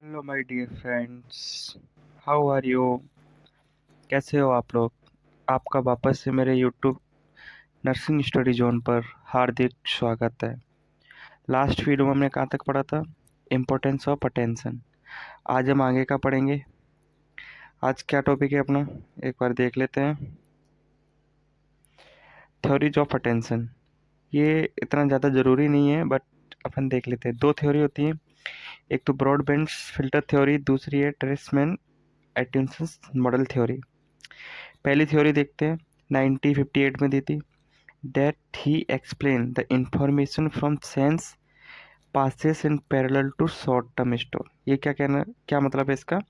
Hello my dear friends. How are you? कैसे हो आप लोग? आपका वापस से मेरे यूट्यूब नर्सिंग स्टडी जोन पर हार्दिक स्वागत है। लास्ट वीडियो में हमने कहाँ तक पढ़ा था? Importance of attention. आज हम आगे का पढ़ेंगे। आज क्या टॉपिक है अपना, एक बार देख लेते हैं। Theories of attention. ये इतना ज़्यादा ज़रूरी नहीं है, बट अपन देख लेते हैं। दो थ्योरी होती है, एक तो ब्रॉडबैंड फिल्टर थ्योरी, दूसरी है ट्रेसमैन अटेंशन मॉडल थ्योरी। पहली थ्योरी देखते हैं, 1958 में दी थी। That he explained the information from sense passes in parallel to short term store। ये क्या मतलब है इसका?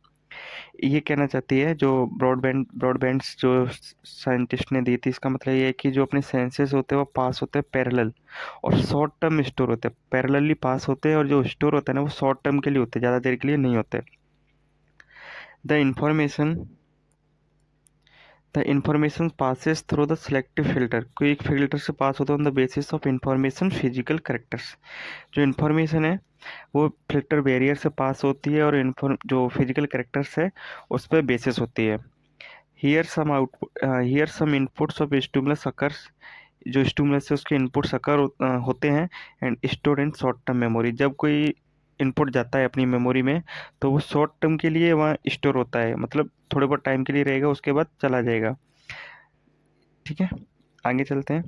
ये कहना चाहती है जो ब्रॉडबैंड्स जो साइंटिस्ट ने दी थी, इसका मतलब ये है कि जो अपने सेंसेस होते हैं वो पास होते हैं पैरेलल, और शॉर्ट टर्म स्टोर होते हैं। पैरेलली पास होते हैं और जो स्टोर होता है ना वो शॉर्ट टर्म के लिए होते हैं, ज़्यादा देर के लिए नहीं होते। The information the information passes through the selective filter. कोई एक फिल्टर से पास होता है on the basis of information physical characters. जो इन्फॉर्मेशन है वो फिल्टर बैरियर से पास होती है, और जो फिजिकल करेक्टर्स है उस पर बेसिस होती है। Here some inputs of stimulus occurs. जो स्टिमुलस है उसके इनपुट्स होते हैं, and store in short term memory. जब कोई इनपुट जाता है अपनी मेमोरी में तो वो शॉर्ट टर्म के लिए वहाँ स्टोर होता है, मतलब थोड़े बहुत टाइम के लिए रहेगा, उसके बाद चला जाएगा। ठीक है, आगे चलते हैं।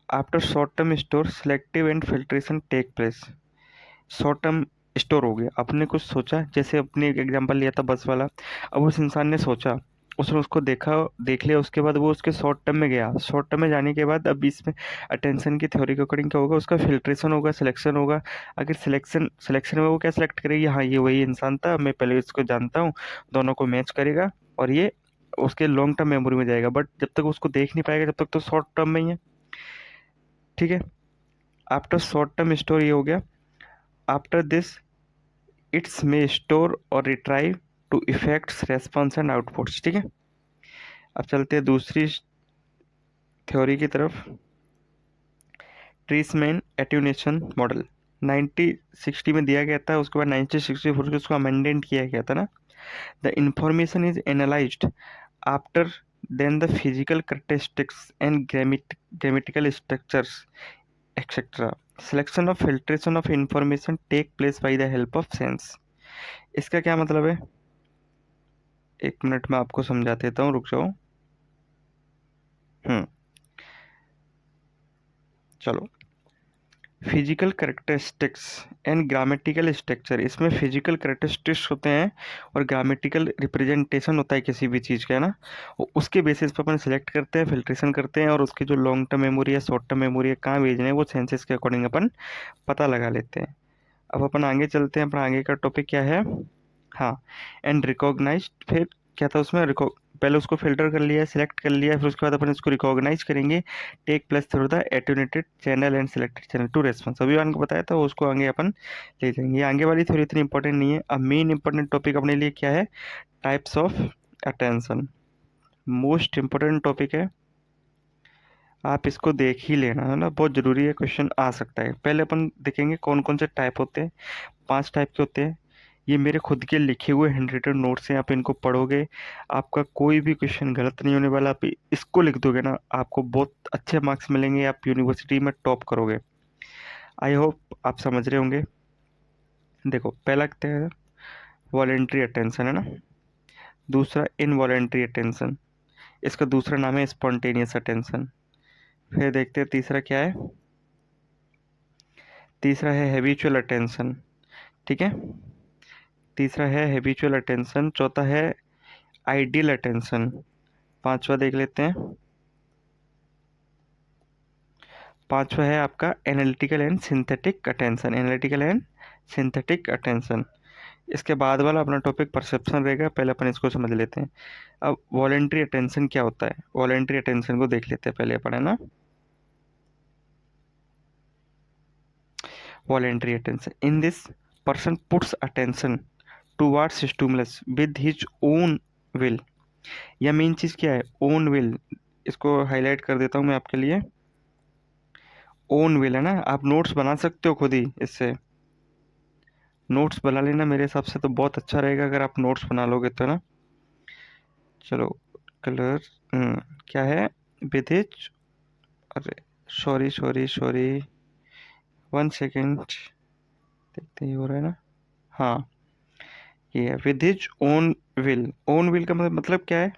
After short term store selective and filtration take place. Short term store हो गया, आपने कुछ सोचा, जैसे अपने एक एग्जांपल लिया था बस वाला। अब उस इंसान ने सोचा, उसने उसको देख लिया, उसके बाद वो उसके शॉर्ट टर्म में गया। शॉर्ट टर्म में जाने के बाद अब इसमें अटेंशन की थ्योरी के अकॉर्डिंग क्या होगा, उसका फिल्ट्रेशन होगा, सिलेक्शन होगा। अगर सिलेक्शन में वो क्या सिलेक्ट करेगी, हाँ ये वही इंसान था, मैं पहले इसको जानता हूँ, दोनों को मैच करेगा, और ये उसके लॉन्ग टर्म मेमोरी में जाएगा। बट जब तक उसको देख नहीं पाएगा, जब तक तो शॉर्ट टर्म में ही है। ठीक है, आफ्टर शॉर्ट टर्म स्टोर ये हो गया। आफ्टर दिस इट्स में स्टोर और retrieve to effects response and outputs. ठीक है, अब चलते हैं दूसरी थ्योरी की तरफ। ट्रीसमैन एट्यूनेशन मॉडल 1960 में दिया गया था, उसके बाद 1964 में उसको अमेंडेंट किया गया था ना। The information is analysed after then the physical characteristics and grammatical structures etcetera. Selection of filtration of information take place by the help of sense. इसका क्या मतलब है, एक मिनट में आपको समझा देता हूँ, रुक जाओ। हम्म चलो। Physical characteristics and grammatical structure, इसमें फिजिकल करेक्टरिस्टिक्स होते हैं और ग्रामेटिकल रिप्रेजेंटेशन होता है किसी भी चीज़ का, है ना। उसके बेसिस पर अपन सेलेक्ट करते हैं, फिल्ट्रेशन करते हैं, और उसकी जो लॉन्ग टर्म मेमोरी है, शॉर्ट टर्म मेमोरी है, कहाँ भेजना है, वो सेंसेस के अकॉर्डिंग अपन पता लगा लेते हैं। अब अपन आगे चलते हैं, अपना आगे का टॉपिक क्या है। हाँ, एंड रिकॉग्नाइज। फिर क्या था उसमें, पहले उसको फिल्टर कर लिया, सिलेक्ट कर लिया, फिर उसके बाद अपन इसको रिकॉग्नाइज करेंगे। Take place through the attenuated channel and selected channel to response. अभी मैंने बताया था, उसको आगे अपन ले जाएंगे। ये आगे वाली थ्योरी इतनी इंपॉर्टेंट नहीं है। अब मेन इंपॉर्टेंट टॉपिक अपने लिए क्या है, types of attention. Most important topic है, आप इसको देख ही लेना, है ना, बहुत जरूरी है, क्वेश्चन आ सकता है। पहले अपन देखेंगे कौन कौन से टाइप होते हैं। 5 टाइप के होते हैं। ये मेरे खुद के लिखे हुए हैंड रिटन नोट्स हैं, आप इनको पढ़ोगे, आपका कोई भी क्वेश्चन गलत नहीं होने वाला। आप इसको लिख दोगे ना, आपको बहुत अच्छे मार्क्स मिलेंगे, आप यूनिवर्सिटी में टॉप करोगे। आई होप आप समझ रहे होंगे। देखो, पहला क्या है, वॉलेंट्री अटेंशन, है ना। दूसरा इनवॉलेंट्री अटेंशन, इसका दूसरा नाम है स्पॉन्टेनियस अटेंशन। फिर देखते हैं तीसरा क्या है। तीसरा है हैबिचुअल अटेंशन। ठीक है, तीसरा है हैबिचुअल अटेंशन। चौथा है आइडियल अटेंशन। पांचवा देख लेते हैं, पांचवा है आपका analytical and synthetic attention. Analytical and synthetic attention. इसके बाद वाला अपना टॉपिक परसेप्शन रहेगा, पहले अपन इसको समझ लेते हैं। अब वॉलेंट्री अटेंशन क्या होता है, वॉलेंट्री अटेंशन को देख लेते हैं पहले अपन, है ना। Voluntary attention, in this person puts attention towards stimulus with his own will. यह मेन चीज़ क्या है, ओन विल। इसको हाईलाइट कर देता हूँ मैं आपके लिए। ओन विल, है ना, आप नोट्स बना सकते हो खुद ही इससे। नोट्स बना लेना, मेरे हिसाब से तो बहुत अच्छा रहेगा अगर आप नोट्स बना लोगे तो ना। चलो, कलर क्या है, विदिज, अरे सॉरी सॉरी सॉरी, 1 सेकेंड, देखते ही हो रहा है ना। हाँ, ये है with his own will. Own will का मतलब क्या है,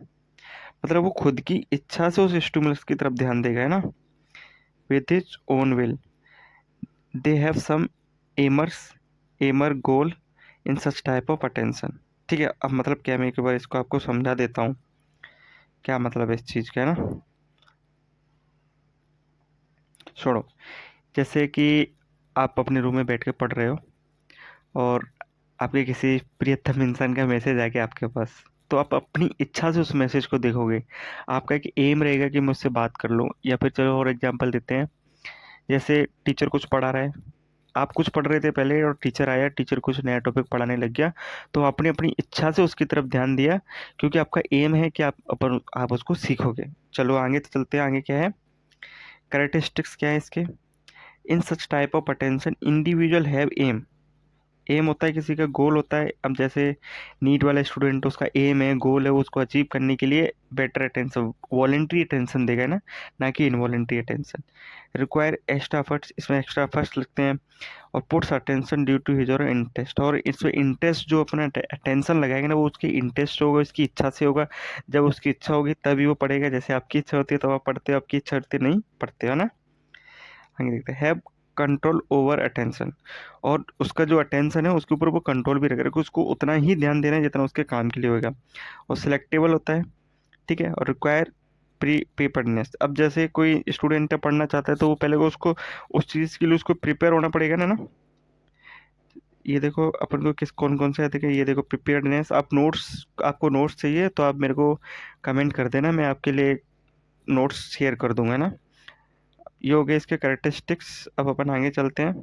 मतलब वो खुद की इच्छा से उस स्टिमुलस की तरफ ध्यान देगा, है ना। With his own will they have some aims, aim goal in such type of attention. ठीक है, अब मतलब क्या है, मैं एक बार इसको आपको समझा देता हूँ क्या मतलब है इस चीज़ का, है ना। छोड़ो, जैसे कि आप अपने रूम में बैठ के पढ़ रहे हो और आपके किसी प्रियतम इंसान का मैसेज आ गया आपके पास, तो आप अपनी इच्छा से उस मैसेज को देखोगे। आपका एक एम रहेगा कि मैं उससे बात कर लूँ, या फिर चलो और एग्जांपल देते हैं, जैसे टीचर कुछ पढ़ा रहा है, आप कुछ पढ़ रहे थे पहले और टीचर आया, टीचर कुछ नया टॉपिक पढ़ाने लग गया, तो आपने अपनी इच्छा से उसकी तरफ ध्यान दिया, क्योंकि आपका एम है कि आप उसको सीखोगे। चलो आगे तो चलते हैं, आगे क्या है, कैरेक्टरिस्टिक्स क्या है इसके। In such type of attention individual have aim. Aim होता है किसी का, गोल होता है। अब जैसे नीट वाला स्टूडेंट, उसका एम है, गोल है, वो उसको अचीव करने के लिए बेटर अटेंशन, वॉलेंट्री अटेंशन देगा ना कि involuntary attention. Require extra efforts, इसमें एक्स्ट्रा एफर्ट्स लगते हैं। और puts attention due to his और इंटरेस्ट, और इसमें इंटरेस्ट जो अपना अटेंशन लगाएगा ना, वो उसकी इंटरेस्ट होगा, उसकी इच्छा से होगा। जब उसकी इच्छा होगी तभी वो पढ़ेगा, जैसे आपकी इच्छा होती है तो आप पढ़ते हो, आपकी इच्छा होती है नहीं पढ़ते हो ना। आगे देखते हैं, हैव कंट्रोल ओवर अटेंशन, और उसका जो अटेंशन है उसके ऊपर वो कंट्रोल भी रखेगा कि उसको उतना ही ध्यान देना है जितना उसके काम के लिए होगा। और सिलेक्टेबल होता है, ठीक है। और रिक्वायर प्री प्रिपेयर्डनेस, अब जैसे कोई स्टूडेंट पढ़ना चाहता है तो वो पहले को उसको उस चीज़ के लिए उसको प्रिपेयर होना पड़ेगा ना। ये देखो अपन को किस कौन कौन से आते हैं, ये देखो प्रिपेयर्डनेस। आप नोट्स, आपको नोट्स चाहिए तो आप मेरे को कमेंट कर देना, मैं आपके लिए नोट्स शेयर कर दूंगा ना। ये हो गए इसके कैरेक्टरिस्टिक्स। अब अपन आगे चलते हैं।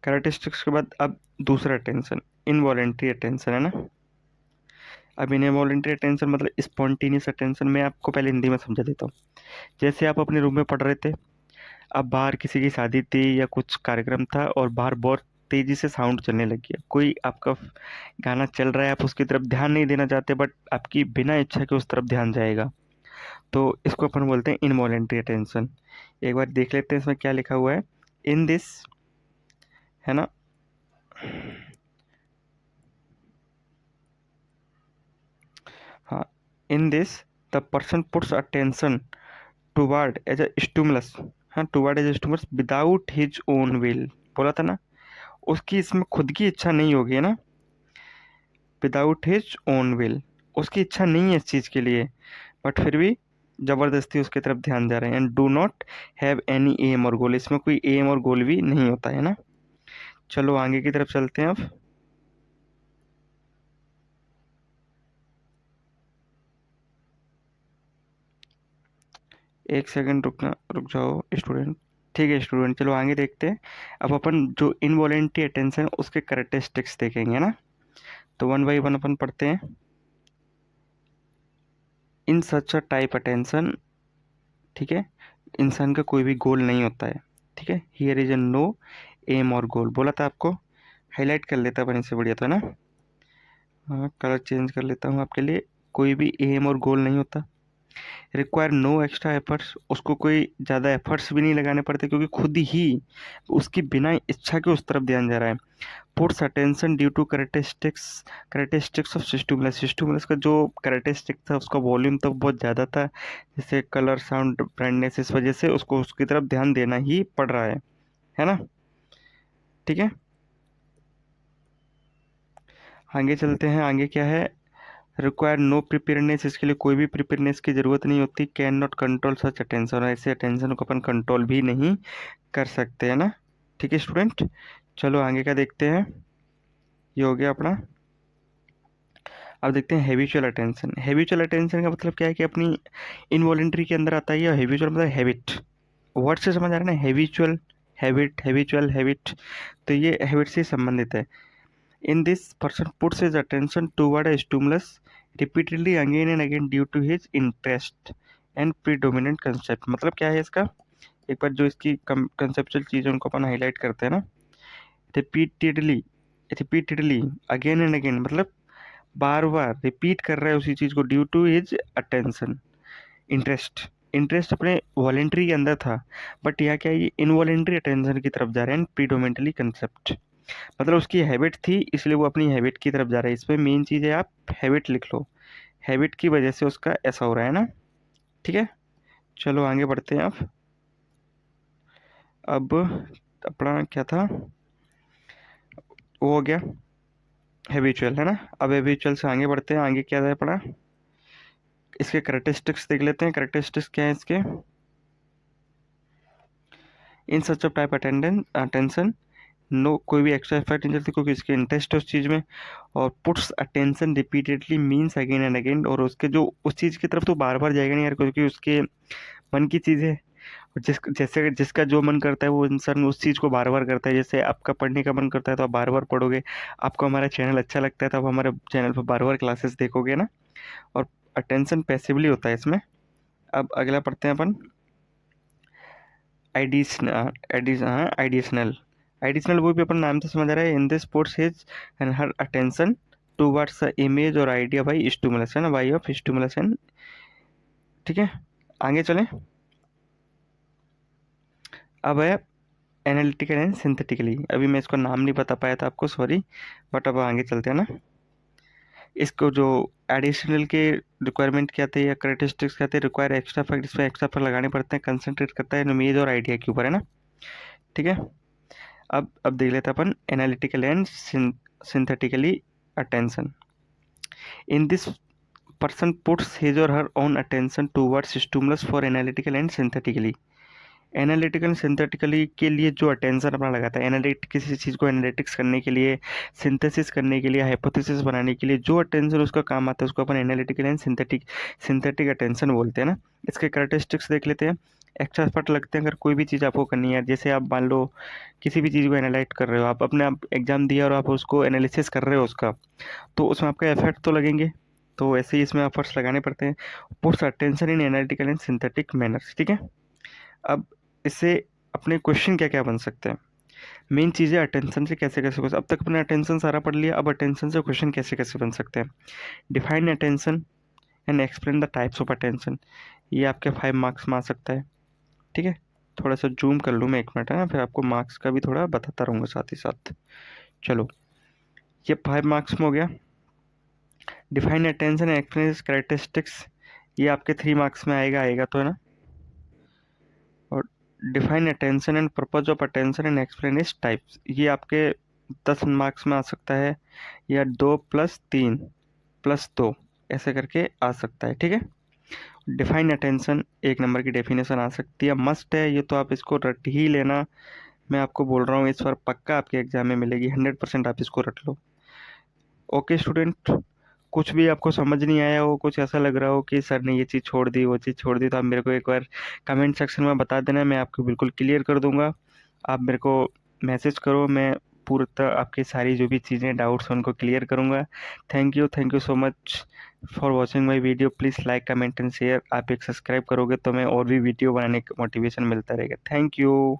कैरेक्टरिस्टिक्स के बाद अब दूसरा अटेंशन, इनवॉलेंट्री अटेंशन, है ना। अब इनवॉलेंट्री अटेंशन मतलब स्पॉन्टेनियस अटेंशन, मैं आपको पहले हिंदी में समझा देता हूँ। जैसे आप अपने रूम में पढ़ रहे थे, अब बाहर किसी की शादी थी या कुछ कार्यक्रम था और बाहर बहुत तेजी से साउंड चलने लग गया, कोई आपका गाना चल रहा है, आप उसकी तरफ ध्यान नहीं देना चाहते, बट आपकी बिना इच्छा के उस तरफ ध्यान जाएगा, तो इसको अपन बोलते हैं इनवॉलेंट्री अटेंशन। एक बार देख लेते हैं इसमें क्या लिखा हुआ है। इन दिस, है ना। हाँ, in this the person puts attention toward as a stimulus, हाँ, toward as a stimulus without his own will, बोला था ना। उसकी इसमें खुद की इच्छा नहीं होगी, है ना। विदाउट हिज ओन विल, उसकी इच्छा नहीं है इस चीज़ के लिए, बट फिर भी जबरदस्ती उसकी तरफ ध्यान जा रहे हैं। And do not have any aim or goal, इसमें कोई एम और गोल भी नहीं होता है ना। चलो आगे की तरफ चलते हैं अब। एक सेकंड रुकना, रुक जाओ स्टूडेंट। ठीक है स्टूडेंट, चलो आगे देखते हैं। अब अपन जो इनवॉलेंट्री अटेंशन उसके कैरेक्टरिस्टिक्स देखेंगे ना, तो वन बाई वन अपन पढ़ते हैं। इन सच अ टाइप अटेंशन, ठीक है, इंसान का कोई भी गोल नहीं होता है, ठीक है। Here is a no aim or goal, बोला था आपको। हाईलाइट कर लेता अपन इससे, बढ़िया था ना। हाँ, कलर चेंज कर लेता हूँ आपके लिए। कोई भी एम और गोल नहीं होता। रिक्वायर नो एक्स्ट्रा एफर्ट्स, उसको कोई ज़्यादा एफर्ट्स भी नहीं लगाने पड़ते, क्योंकि खुद ही उसकी बिना इच्छा के उस तरफ ध्यान जा रहा है। Puts attention due to characteristics of stimulus, stimulus का जो कैरेक्टरिस्टिक था उसका वॉल्यूम तो बहुत ज़्यादा था, जैसे कलर, साउंड, ब्राइटनेस, इस वजह से उसको उसकी तरफ ध्यान देना ही पड़ रहा है ना। ठीक है, आगे चलते हैं। आगे क्या है, रिक्वायर नो प्रिपेयरनेस, इसके लिए कोई भी प्रिपेयरनेस की ज़रूरत नहीं होती। Can not control such attention, ऐसे अटेंशन को अपन कंट्रोल भी नहीं कर सकते, है ना। ठीक है स्टूडेंट, चलो आगे का देखते हैं। ये हो गया अपना। अब देखते हैं हैबिचुअल अटेंशन। हैबिचुअल अटेंशन का मतलब क्या है कि अपनी इनवॉलेंट्री के अंदर आता है। या हैबिचुअल मतलब हैबिट, वर्ड से समझ आ रहा है ना, हैबिचुअल, हैबिट, हैबिचुअल, हैबिट, तो ये हैबिट से संबंधित है। In this person puts his attention toward a stimulus repeatedly again and again due to his interest and predominant concept, मतलब क्या है इसका। एक बार जो इसकी कंसेप्चुअल चीज़ है उनको अपन हाईलाइट करते हैं ना। Repeatedly, repeatedly, again and again, मतलब बार बार रिपीट कर रहा है उसी चीज को, due to his attention, interest. Interest अपने वॉलेंट्री के अंदर था, बट यहाँ क्या है, ये इनवॉलेंट्री अटेंशन की तरफ जा रहे हैं, प्रीडोमिनेटली कंसेप्ट, मतलब उसकी हैबिट थी इसलिए वो अपनी हैबिट की तरफ जा रहा है। इसमें मेन चीज़ है, आप हैबिट लिख लो, हैबिट की वजह से उसका ऐसा हो रहा है ना। ठीक है, चलो आगे बढ़ते हैं अब अपना क्या था, वो हो गया हैबिचुअल, है ना। अब हैबिचुअल से आगे बढ़ते हैं, आगे क्या है अपना, इसके करेक्टरिस्टिक्स देख लेते हैं। करेक्टरिस्टिक्स क्या है इसके, in such of type attention no, कोई भी एक्स्ट्रा एफर्ट नहीं चलती क्योंकि इसके इंटरेस्ट है उस चीज़ में, और puts attention repeatedly means again and again, और उसके जो उस चीज़ की तरफ तो बार बार जाएगा नहीं यार, क्योंकि उसके मन की चीज़ है। और जैसे जिसका जो मन करता है वो इंसान उस चीज़ को बार बार करता है। जैसे आपका पढ़ने का मन करता है तो आप बार बार पढ़ोगे, आपको हमारा चैनल अच्छा लगता है तो आप हमारे चैनल पर बार बार क्लासेस देखोगे ना। और अटेंशन पैसिवली होता है इसमें। अब अगला पढ़ते हैं अपन, एडिशनल। एडिशनल वो भी अपन नाम से समझ रहा है, in this puts his and her attention towards the image और आइडिया बाई स्टिमुलस, है ना, बाई ऑफ स्टिमुलेशन। ठीक है, आगे चलें। अब है एनालिटिकल एंड सिंथेटिकली, अभी मैं इसको नाम नहीं बता पाया था आपको, सॉरी, बट अब आगे चलते हैं ना। इसको जो एडिशनल के रिक्वायरमेंट क्या थे या करेक्टरिस्टिक्स क्या थे, रिक्वायर एक्स्ट्रा फैक्ट, इसमें एक्स्ट्रा फैक्ट लगाने पड़ते हैं, कंसंट्रेट करता है इमेज और आइडिया के ऊपर, है ना। ठीक है, अब देख लेते हैं अपन analytical and synthetically attention. In this person puts his or her own attention towards stimulus for analytical and synthetically। Analytical synthetically के लिए जो अटेंशन अपना लगाता है, एनालिट किसी चीज़ को एनालिटिक्स करने के लिए, सिंथेसिस करने के लिए, हाइपोथेसिस बनाने के लिए जो अटेंशन उसका काम आता है उसको अपन एनालिटिकल एंड सिंथेटिक अटेंशन बोलते हैं ना। इसके करेक्टरिस्टिक्स देख लेते हैं। एक्स्ट्रा एफर्ट लगते हैं अगर कोई भी चीज़ आपको करनी है, जैसे आप मान लो किसी भी चीज़ को एनालाइज कर रहे हो, आप अपने आप एग्जाम दिया और आप उसको एनालिसिस कर रहे हो उसका, तो उसमें आपका एफर्ट तो लगेंगे, तो ऐसे ही इसमें एफर्ट्स लगाने पड़ते हैं। Puts attention in analytical and synthetic manners. ठीक है, अब इससे अपने क्वेश्चन क्या क्या बन सकते हैं, मेन चीज़ है अटेंशन से कैसे कैसे अब तक अपने अटेंशन सारा पढ़ लिया, अब अटेंशन से क्वेश्चन कैसे कैसे बन सकते हैं। Define attention and explain the types of attention, ये आपके 5 मार्क्स में आ सकता है। ठीक है, थोड़ा सा जूम कर लूँ मैं 1 मिनट, है ना, फिर आपको मार्क्स का भी थोड़ा बताता रहूँगा साथ ही साथ। चलो, ये 5 मार्क्स में हो गया। Define attention and explain characteristics, ये आपके 3 मार्क्स में आएगा तो, है ना। और define attention and purpose of attention and explain is types, ये आपके 10 मार्क्स में आ सकता है, या 2+3+2 ऐसे करके आ सकता है। ठीक है, डिफाइन अटेंशन 1 नंबर की डेफिनेशन आ सकती है, मस्ट है ये, तो आप इसको रट ही लेना। मैं आपको बोल रहा हूँ इस बार पक्का आपके एग्जाम में मिलेगी, 100% आप इसको रट लो। ओके स्टूडेंट, कुछ भी आपको समझ नहीं आया हो, कुछ ऐसा लग रहा हो कि सर ने ये चीज़ छोड़ दी वो चीज़ छोड़ दी, तो आप मेरे को एक बार कमेंट सेक्शन में बता देना, मैं आपको बिल्कुल क्लियर कर दूंगा। आप मेरे को मैसेज करो, मैं पूरा आपकी सारी जो भी चीज़ें डाउट्स हैं उनको क्लियर करूँगा। Thank you so much for watching my video. Please like comment and share. आप एक सब्सक्राइब करोगे तो मैं और भी वीडियो बनाने का मोटिवेशन मिलता रहेगा। Thank you.